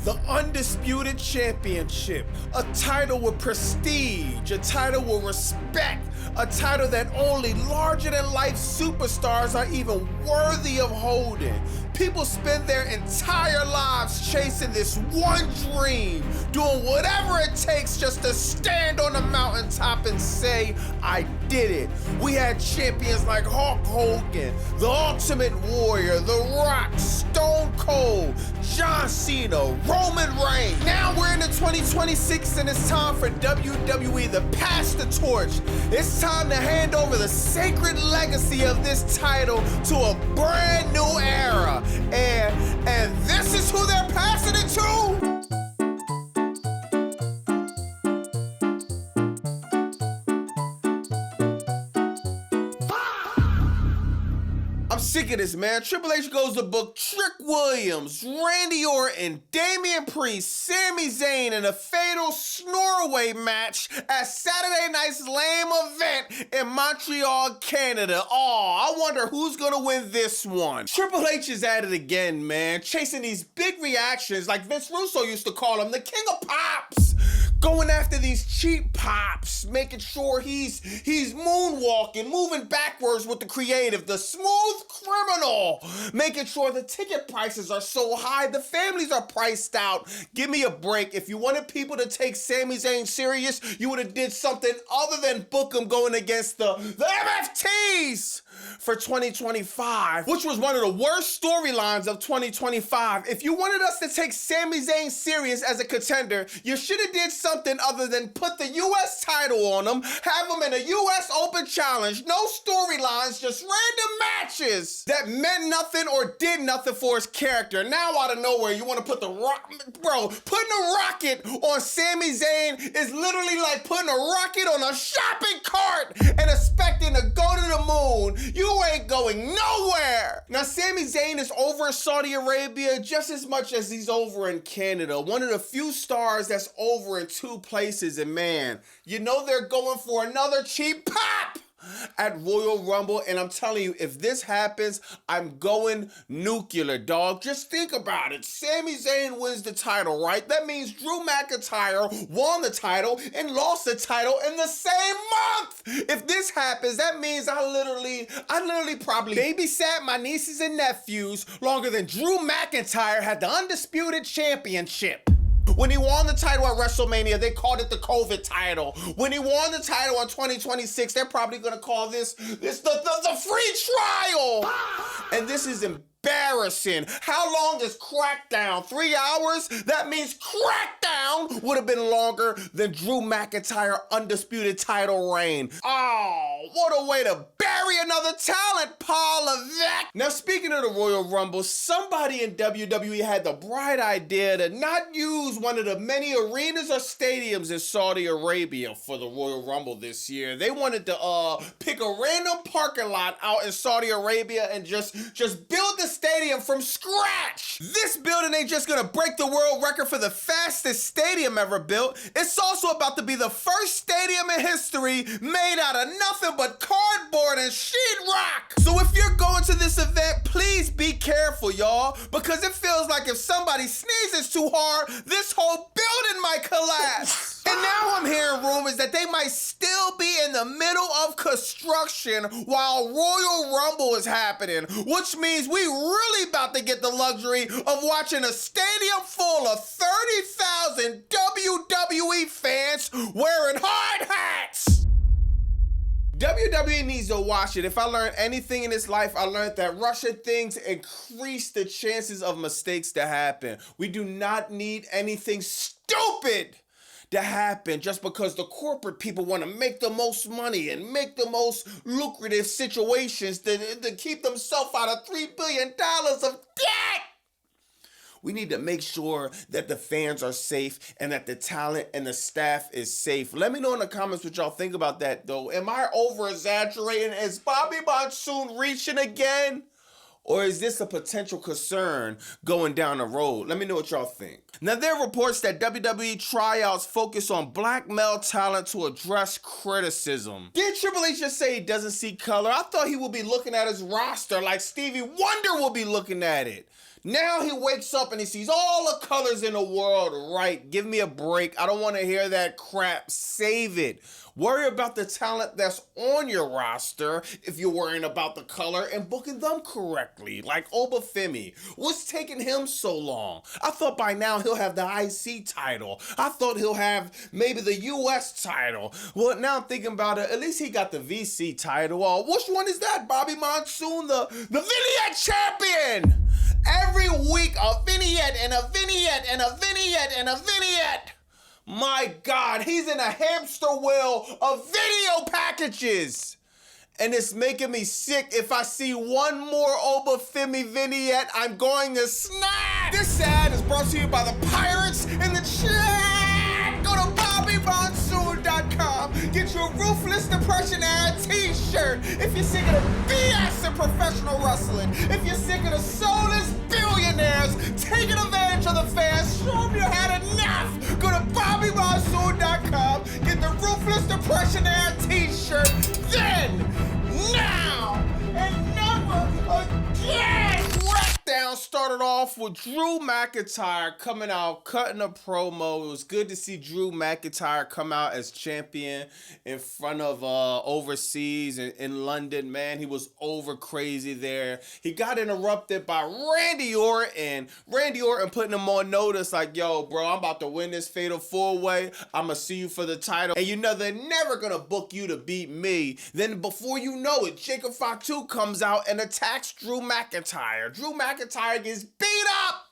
The undisputed championship, a title with prestige, a title with respect, a title that only larger-than-life superstars are even worthy of holding. People spend their entire lives chasing this one dream, doing whatever it takes just to stand on the mountaintop and say, I did it. We had champions like Hulk Hogan, The Ultimate Warrior, The Rock, Stone Cold, John Cena, Roman Reigns. Now we're in the 2026 and it's time for WWE to pass the torch. It's time to hand over the sacred legacy of this title to a brand new era. And this is who they're passing it to? I'm sick of this, man. Triple H goes to book Trick Williams, Randy Orton, Damian Priest, Sami Zayn in a fatal Snorway match at Saturday night's lame event in Montreal, Canada. Oh, I wonder who's gonna win this one. Triple H is at it again, man, chasing these big reactions like Vince Russo used to call him, the king of pops. Going after these cheap pops, making sure he's moonwalking, moving backwards with the creative, the smooth criminal, making sure the ticket prices are so high, the families are priced out. Give me a break. If you wanted people to take Sami Zayn serious, you would have did something other than book him going against the MFTs for 2025, which was one of the worst storylines of 2025. If you wanted us to take Sami Zayn serious as a contender, you should have did something other than put the U.S. title on him, have him in a U.S. Open Challenge, no storylines, just random matches that meant nothing or did nothing for his character. Now out of nowhere, you want to put the rock, bro, putting a rocket on Sami Zayn is literally like putting a rocket on a shopping cart and expecting to go to the moon. You ain't going nowhere. Now, Sami Zayn is over in Saudi Arabia just as much as he's over in Canada. One of the few stars that's over in two places. And man, you know they're going for another cheap pop at Royal Rumble, and I'm telling you, if this happens, I'm going nuclear, dog. Just think about it. Sami Zayn wins the title, right? That means Drew McIntyre won the title and lost the title in the same month. If this happens, that means I literally probably babysat my nieces and nephews longer than Drew McIntyre had the undisputed championship. When he won the title at WrestleMania, they called it the COVID title. When he won the title in 2026, they're probably gonna call this the free trial. And this is embarrassing. How long is Crackdown? 3 hours? That means Crackdown would have been longer than Drew McIntyre undisputed title reign. Oh, what a way to bury another talent, Paul Levesque. Now, speaking of the Royal Rumble, somebody in WWE had the bright idea to not use one of the many arenas or stadiums in Saudi Arabia for the Royal Rumble this year. They wanted to pick a random parking lot out in Saudi Arabia and just build the stadium from scratch. This building ain't just gonna break the world record for the fastest stadium ever built. It's also about to be the first stadium in history made out of nothing but cardboard and sheetrock. So if you're going to this event, please be careful, y'all, because it feels like if somebody sneezes too hard, this whole building might collapse. And now I'm hearing rumors that they might still be in the middle of construction while Royal Rumble is happening, which means we really about to get the luxury of watching a stadium full of 30,000 WWE fans wearing hard hats. WWE needs to watch it. If I learned anything in this life, I learned that rushing things increase the chances of mistakes to happen. We do not need anything stupid to happen just because the corporate people want to make the most money and make the most lucrative situations to keep themselves out of $3 billion of debt. We need to make sure that the fans are safe and that the talent and the staff is safe. Let me know in the comments what y'all think about that, though. Am I over-exaggerating? Is Bobby Monsoon reaching again? Or is this a potential concern going down the road? Let me know what y'all think. Now, there are reports that WWE tryouts focus on black male talent to address criticism. Did Triple H just say he doesn't see color? I thought he would be looking at his roster like Stevie Wonder will be looking at it. Now he wakes up and he sees all the colors in the world. Right, give me a break. I don't want to hear that crap. Save it. Worry about the talent that's on your roster if you're worrying about the color and booking them correctly, like Obafemi. What's taking him so long? I thought by now he'll have the IC title. I thought he'll have maybe the US title. Well, now I'm thinking about it, at least he got the VC title. Which one is that, Bobby Monsoon? The Vignette champion! Every week a vignette and a vignette and a vignette and a vignette. My God, he's in a hamster wheel of video packages. And it's making me sick. If I see one more Obafemi vignette, I'm going to snap. This ad is brought to you by the Pirates in the chat. Go to BobbyMonsoon.com. Get your Ruthless Depression ad t-shirt. If you're sick of the BS in professional wrestling, if you're sick of the soulless billionaires taking advantage of the fans, show them you had enough. Go to BobbyMonsoon.com. Get the Ruthless Depression ad t-shirt. Then, now, and never again. Smackdown started off with Drew McIntyre coming out, cutting a promo. It was good to see Drew McIntyre come out as champion in front of overseas in London. Man, he was over crazy there. He got interrupted by Randy Orton. Randy Orton putting him on notice like, yo, bro, I'm about to win this fatal four-way. I'm going to see you for the title. And you know they're never going to book you to beat me. Then before you know it, Jacob Fatu comes out and attacks Drew McIntyre. Drew McIntyre gets beat up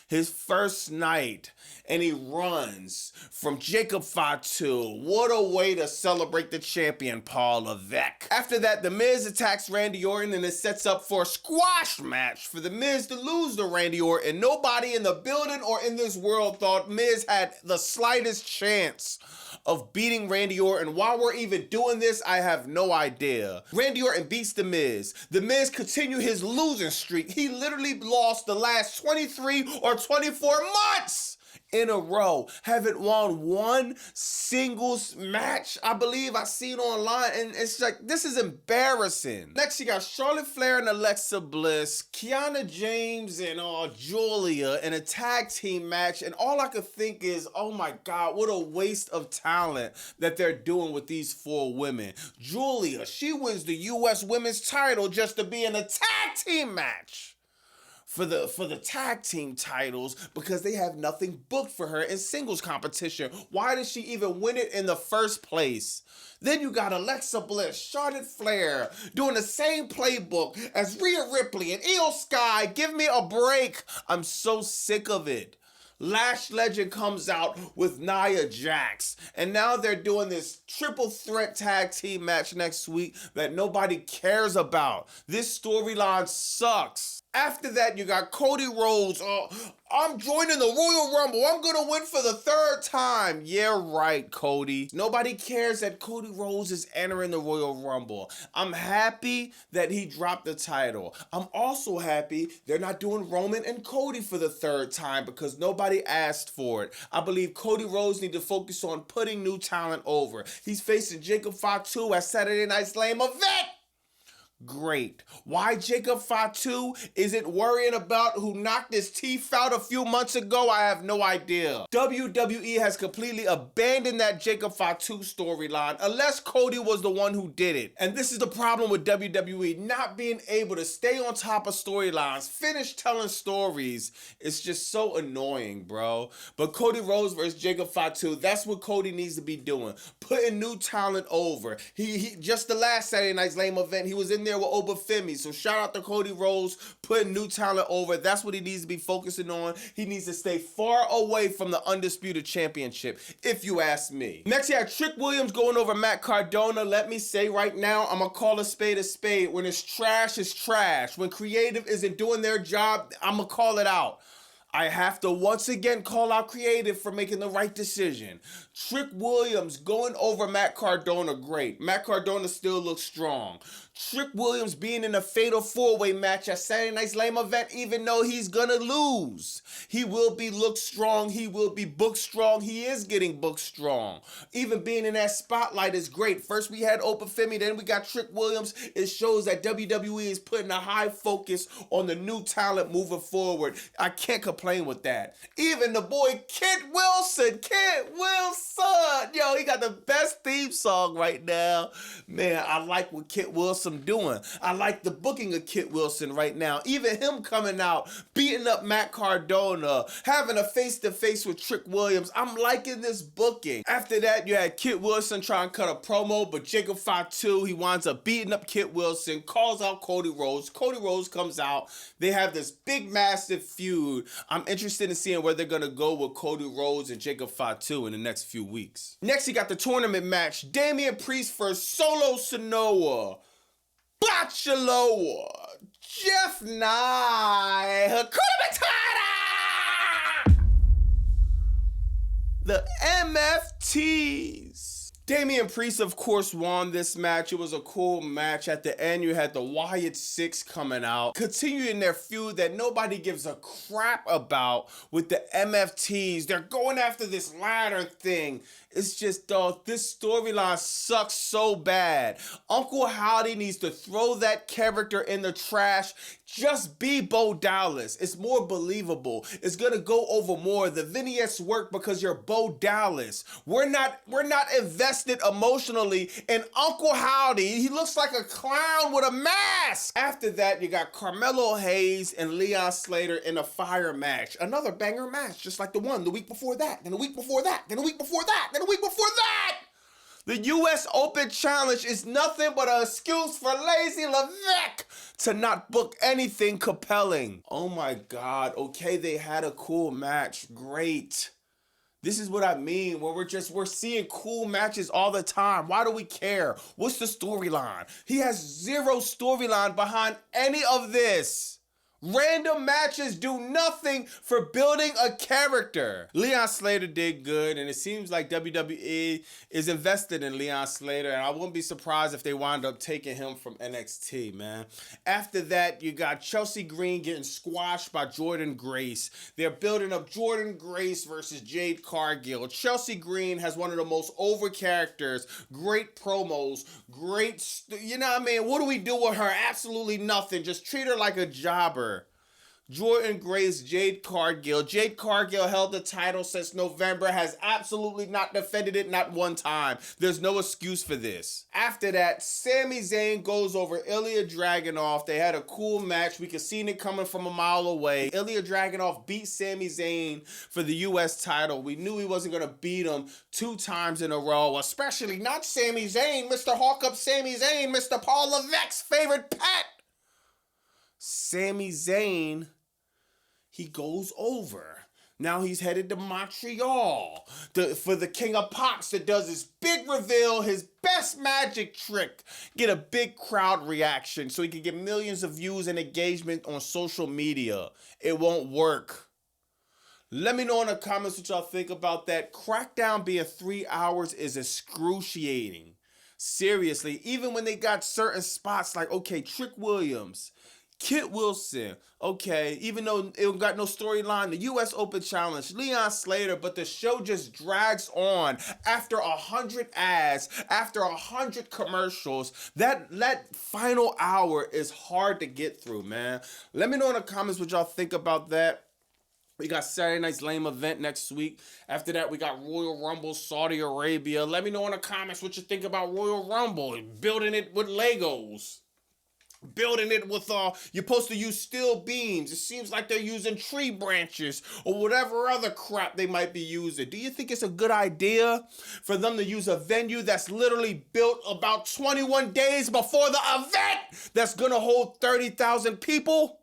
his first night, and he runs from Jacob Fatu. What a way to celebrate the champion, Paul Levesque. After that, The Miz attacks Randy Orton, and it sets up for a squash match for The Miz to lose to Randy Orton. Nobody in the building or in this world thought Miz had the slightest chance of beating Randy Orton. Why we're even doing this, I have no idea. Randy Orton beats The Miz. The Miz continued his losing streak. He literally lost the last 23 or 24 months in a row. Haven't won one singles match, I believe. I see it online, and it's like, this is embarrassing. Next, you got Charlotte Flair and Alexa Bliss, Kiana James and Julia in a tag team match, and all I could think is, oh my God, what a waste of talent that they're doing with these four women. Julia, she wins the US Women's title just to be in a tag team match for the tag team titles because they have nothing booked for her in singles competition. Why did she even win it in the first place? Then you got Alexa Bliss, Charlotte Flair doing the same playbook as Rhea Ripley and Io Sky. Give me a break. I'm so sick of it. Lash Legend comes out with Nia Jax, and now they're doing this triple threat tag team match next week that nobody cares about. This storyline sucks. After that, you got Cody Rhodes. I'm joining the Royal Rumble. I'm going to win for the third time. Yeah, right, Cody. Nobody cares that Cody Rhodes is entering the Royal Rumble. I'm happy that he dropped the title. I'm also happy they're not doing Roman and Cody for the third time because nobody asked for it. I believe Cody Rhodes need to focus on putting new talent over. He's facing Jacob Fatu at Saturday Night Slam event. Great. Why Jacob Fatu isn't worrying about who knocked his teeth out a few months ago, I have no idea. WWE has completely abandoned that Jacob Fatu storyline unless Cody was the one who did it. And this is the problem with WWE, not being able to stay on top of storylines, finish telling stories. It's just so annoying, bro. But Cody Rhodes versus Jacob Fatu, that's what Cody needs to be doing. Putting new talent over. He just the last Saturday Night Slam event, he was in there with Obafemi. So shout out to Cody Rhodes, putting new talent over. That's what he needs to be focusing on. He needs to stay far away from the Undisputed Championship, if you ask me. Next, you have Trick Williams going over Matt Cardona. Let me say right now, I'm going to call a spade a spade. When it's trash, it's trash. When creative isn't doing their job, I'm going to call it out. I have to once again call out creative for making the right decision. Trick Williams going over Matt Cardona, great. Matt Cardona still looks strong. Trick Williams being in a fatal four-way match at Saturday Night's Lame Event, even though he's gonna lose. He will be looked strong. He will be booked strong. He is getting booked strong. Even being in that spotlight is great. First we had Opafemi, then we got Trick Williams. It shows that WWE is putting a high focus on the new talent moving forward. I can't complain with that. Even the boy Kit Wilson, yo, he got the best theme song right now. Man, I like what Kit Wilson doing. I like the booking of Kit Wilson right now. Even him coming out, beating up Matt Cardona, having a face-to-face with Trick Williams. I'm liking this booking. After that, you had Kit Wilson trying to cut a promo, but Jacob Fatu, he winds up beating up Kit Wilson, calls out Cody Rhodes. Cody Rhodes comes out. They have this big, massive feud. I'm interested in seeing where they're going to go with Cody Rhodes and Jacob Fatu in the next few weeks. Next, you got the tournament match. Damian Priest versus Solo Sikoa, Bachaloa, Jeff Nye, Hakuna Matata, the MFTs. Damian Priest, of course, won this match. It was a cool match. At the end, you had the Wyatt Six coming out, continuing their feud that nobody gives a crap about with the MFTs. They're going after this ladder thing. It's just, this storyline sucks so bad. Uncle Howdy needs to throw that character in the trash. Just be Bo Dallas. It's more believable. It's gonna go over more. The vignettes work because you're Bo Dallas. We're not invested emotionally in Uncle Howdy. He looks like a clown with a mask. After that, you got Carmelo Hayes and Leon Slater in a fire match. Another banger match, just like the one the week before that, then the week before that, then the week before that, then the week before that. The U.S. Open Challenge is nothing but an excuse for Lazy Levesque to not book anything compelling. Oh my God, okay, they had a cool match, great. This is what I mean, where we're seeing cool matches all the time. Why do we care? What's the storyline? He has zero storyline behind any of this. Random matches do nothing for building a character. Leon Slater did good, and it seems like WWE is invested in Leon Slater, and I wouldn't be surprised if they wind up taking him from NXT, man. After that, you got Chelsea Green getting squashed by Jordynne Grace. They're building up Jordynne Grace versus Jade Cargill. Chelsea Green has one of the most over characters, great promos, great, you know what I mean? What do we do with her? Absolutely nothing. Just treat her like a jobber. Jordynne Grace, Jade Cargill. Jade Cargill held the title since November, has absolutely not defended it, not one time. There's no excuse for this. After that, Sami Zayn goes over Ilya Dragunov. They had a cool match. We could see it coming from a mile away. Ilya Dragunov beat Sami Zayn for the U.S. title. We knew he wasn't going to beat him 2 times in a row, especially not Sami Zayn, Mr. Hawk Up Sami Zayn, Mr. Paul Levesque's favorite pet. Sami Zayn, he goes over. Now he's headed to Montreal for the King of Pops that does his big reveal, his best magic trick. Get a big crowd reaction so he can get millions of views and engagement on social media. It won't work. Let me know in the comments what y'all think about that. Crackdown being 3 hours is excruciating. Seriously, even when they got certain spots like, okay, Trick Williams, Kit Wilson, okay, even though it got no storyline, the U.S. Open Challenge, Leon Slater, but the show just drags on after 100 ads, after 100 commercials. That final hour is hard to get through, man. Let me know in the comments what y'all think about that. We got Saturday Night's Lame Event next week. After that, we got Royal Rumble, Saudi Arabia. Let me know in the comments what you think about Royal Rumble, building it with Legos. Building it with, you're supposed to use steel beams. It seems like they're using tree branches or whatever other crap they might be using. Do you think it's a good idea for them to use a venue that's literally built about 21 days before the event that's gonna hold 30,000 people?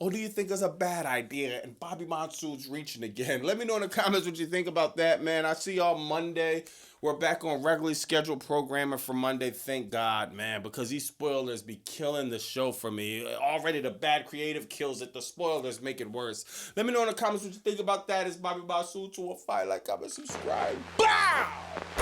Or do you think it's a bad idea and Bobby Monsoon's reaching again? Let me know in the comments what you think about that, man. I see y'all Monday. We're back on regularly scheduled programming for Monday. Thank God, man, because these spoilers be killing the show for me. Already the bad creative kills it. The spoilers make it worse. Let me know in the comments what you think about that. It's Bobby Monsoon to a fight. Like, comment, subscribe. Bow!